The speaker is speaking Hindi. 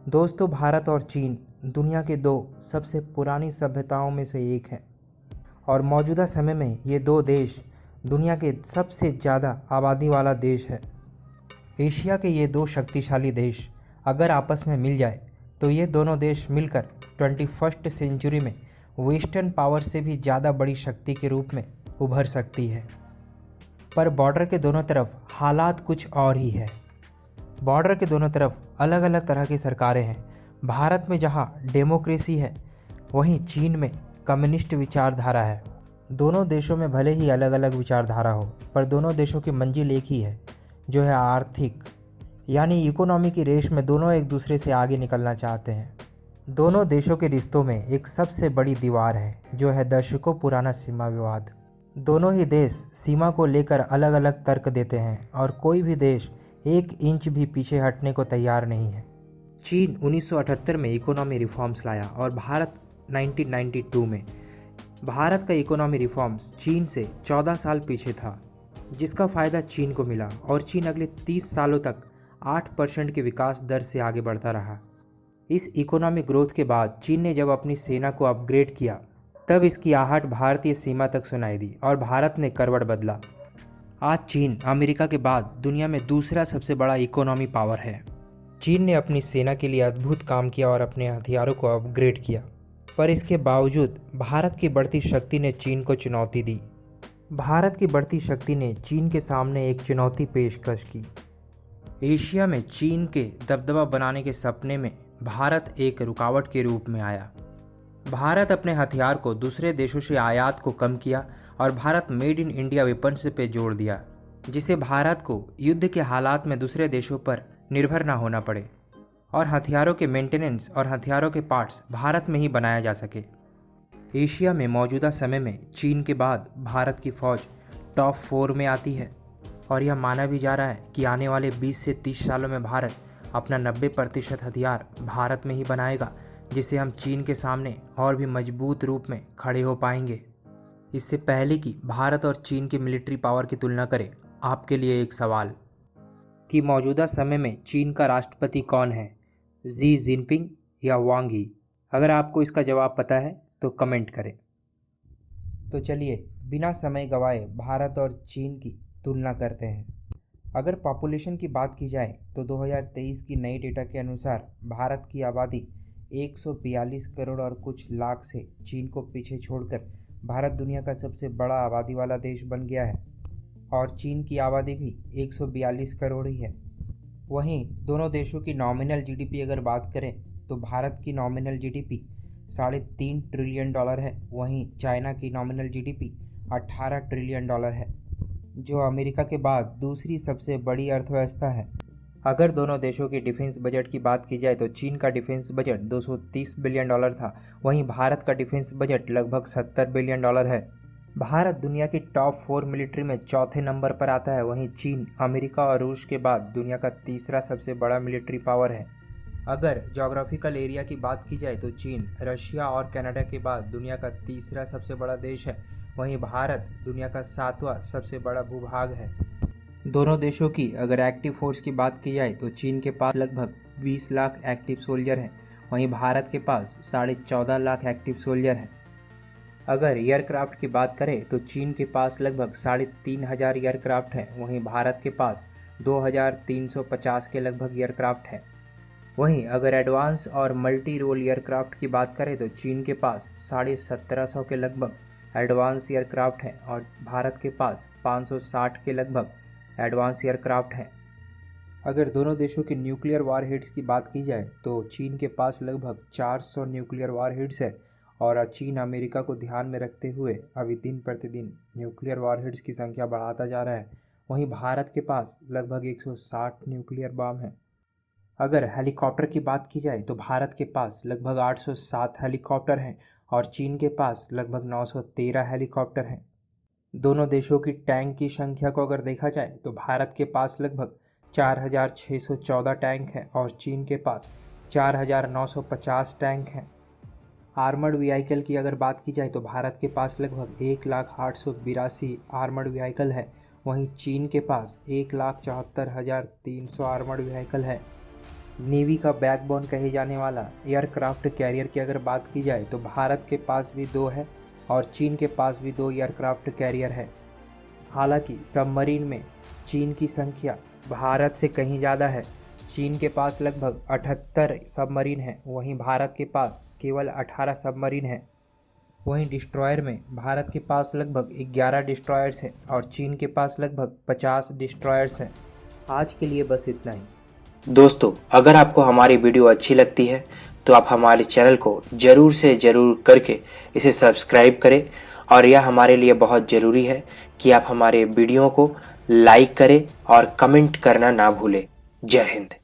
दोस्तों, भारत और चीन दुनिया के दो सबसे पुरानी सभ्यताओं में से एक है और मौजूदा समय में ये दो देश दुनिया के सबसे ज़्यादा आबादी वाला देश है। एशिया के ये दो शक्तिशाली देश अगर आपस में मिल जाए तो ये दोनों देश मिलकर 21st सेंचुरी में वेस्टर्न पावर से भी ज़्यादा बड़ी शक्ति के रूप में उभर सकती है। पर बॉर्डर के दोनों तरफ हालात कुछ और ही है। बॉर्डर के दोनों तरफ अलग अलग तरह की सरकारें हैं। भारत में जहां डेमोक्रेसी है, वहीं चीन में कम्युनिस्ट विचारधारा है। दोनों देशों में भले ही अलग अलग विचारधारा हो, पर दोनों देशों की मंजिल एक ही है, जो है आर्थिक यानी इकोनॉमी की रेस में दोनों एक दूसरे से आगे निकलना चाहते हैं। दोनों देशों के रिश्तों में एक सबसे बड़ी दीवार है, जो है दशकों पुराना सीमा विवाद। दोनों ही देश सीमा को लेकर अलग अलग तर्क देते हैं और कोई भी देश 1 इंच भी पीछे हटने को तैयार नहीं है। चीन 1978 में इकोनॉमी रिफॉर्म्स लाया और भारत 1992 में। भारत का इकोनॉमी रिफॉर्म्स चीन से 14 साल पीछे था, जिसका फ़ायदा चीन को मिला और चीन अगले 30 सालों तक 8% के विकास दर से आगे बढ़ता रहा। इस इकोनॉमिक ग्रोथ के बाद चीन ने जब अपनी सेना को अपग्रेड किया, तब इसकी आहट भारतीय सीमा तक सुनाई दी और भारत ने करवट बदला। आज चीन अमेरिका के बाद दुनिया में दूसरा सबसे बड़ा इकोनॉमी पावर है। चीन ने अपनी सेना के लिए अद्भुत काम किया और अपने हथियारों को अपग्रेड किया, पर इसके बावजूद भारत की बढ़ती शक्ति ने चीन को चुनौती दी। भारत की बढ़ती शक्ति ने चीन के सामने एक चुनौती पेशकश की। एशिया में चीन के दबदबा बनाने के सपने में भारत एक रुकावट के रूप में आया। भारत अपने हथियार को दूसरे देशों से आयात को कम किया और Bharat made in India weapons पे जोर दिया, जिससे भारत को युद्ध के हालात में दूसरे देशों पर निर्भर ना होना पड़े और हथियारों के मेंटेनेंस और हथियारों के पार्ट्स भारत में ही बनाया जा सके। एशिया में मौजूदा समय में चीन के बाद भारत की फ़ौज टॉप 4 में आती है और यह माना भी जा रहा है कि आने वाले 20 से 30 सालों में भारत अपना 90% हथियार भारत में ही बनाएगा, जिससे हम चीन के सामने और भी मजबूत रूप में खड़े हो पाएंगे। इससे पहले कि भारत और चीन की मिलिट्री पावर की तुलना करें, आपके लिए एक सवाल कि मौजूदा समय में चीन का राष्ट्रपति कौन है, जी जिनपिंग या वांग ही? अगर आपको इसका जवाब पता है तो कमेंट करें। तो चलिए बिना समय गंवाए भारत और चीन की तुलना करते हैं। अगर पॉपुलेशन की बात की जाए तो 2023 की नई डेटा के अनुसार भारत की आबादी 142 करोड़ और कुछ लाख से चीन को पीछे छोड़कर भारत दुनिया का सबसे बड़ा आबादी वाला देश बन गया है और चीन की आबादी भी 142 करोड़ ही है। वहीं दोनों देशों की नॉमिनल जीडीपी अगर बात करें तो भारत की नॉमिनल जीडीपी $3.5 ट्रिलियन है, वहीं चाइना की नॉमिनल जीडीपी $18 ट्रिलियन है, जो अमेरिका के बाद दूसरी सबसे बड़ी अर्थव्यवस्था है। अगर दोनों देशों की डिफेंस बजट की बात की जाए तो चीन का डिफेंस बजट $230 बिलियन था, वहीं भारत का डिफेंस बजट लगभग $70 बिलियन है। भारत दुनिया की टॉप 4 मिलिट्री में चौथे नंबर पर आता है, वहीं चीन अमेरिका और रूस के बाद दुनिया का तीसरा सबसे बड़ा मिलिट्री पावर है। अगर जोग्राफिकल एरिया की बात की जाए तो चीन रशिया और कनाडा के बाद दुनिया का तीसरा सबसे बड़ा देश है, वहीं भारत दुनिया का 7वां सबसे बड़ा भूभाग है। दोनों देशों की अगर एक्टिव फोर्स की बात की जाए तो चीन के पास लगभग 20 लाख एक्टिव सोल्जर हैं, वहीं भारत के पास 14.5 लाख एक्टिव सोल्जर हैं। अगर एयरक्राफ्ट की बात करें तो चीन के पास लगभग 3,500 एयरक्राफ्ट हैं, वहीं भारत के पास 2,350 के लगभग एयरक्राफ्ट हैं। वहीं अगर एडवांस और मल्टी रोल एयरक्राफ्ट की बात करें तो चीन के पास 1750 के लगभग एडवांस एयरक्राफ्ट हैं और भारत के पास 560 के लगभग एडवांस एयरक्राफ्ट हैं। अगर दोनों देशों के न्यूक्लियर वारहेड्स की बात की जाए तो चीन के पास लगभग 400 न्यूक्लियर वारहेड्स है और चीन अमेरिका को ध्यान में रखते हुए अभी दिन प्रतिदिन न्यूक्लियर वारहेड्स की संख्या बढ़ाता जा रहा है। वहीं भारत के पास लगभग 160 न्यूक्लियर बम है। अगर हेलीकॉप्टर की बात की जाए तो भारत के पास लगभग 807 हेलीकॉप्टर हैं और चीन के पास लगभग 913 हेलीकॉप्टर हैं। दोनों देशों की टैंक की संख्या को अगर देखा जाए तो भारत के पास लगभग 4,614 टैंक हैं और चीन के पास 4,950 टैंक हैं। आर्मर्ड व्हीकल की अगर बात की जाए तो भारत के पास लगभग 1,882 आर्मर्ड व्हीकल है, वहीं चीन के पास 1,74,300 आर्मर्ड व्हीकल है। नेवी का बैकबोन कहे जाने वाला एयरक्राफ्ट कैरियर की अगर बात की जाए तो भारत के पास भी 2 है और चीन के पास भी 2 एयरक्राफ्ट कैरियर है। हालांकि सबमरीन में चीन की संख्या भारत से कहीं ज़्यादा है। चीन के पास लगभग 78 सबमरीन हैं, वहीं भारत के पास केवल 18 सबमरीन हैं। वहीं डिस्ट्रॉयर में भारत के पास लगभग 11 डिस्ट्रॉयर्स हैं और चीन के पास लगभग 50 डिस्ट्रॉयर्स हैं। आज के लिए बस इतना ही। दोस्तों, अगर आपको हमारी वीडियो अच्छी लगती है तो आप हमारे चैनल को ज़रूर से ज़रूर करके इसे सब्सक्राइब करें और यह हमारे लिए बहुत ज़रूरी है कि आप हमारे वीडियो को लाइक करें और कमेंट करना ना भूलें। जय हिंद।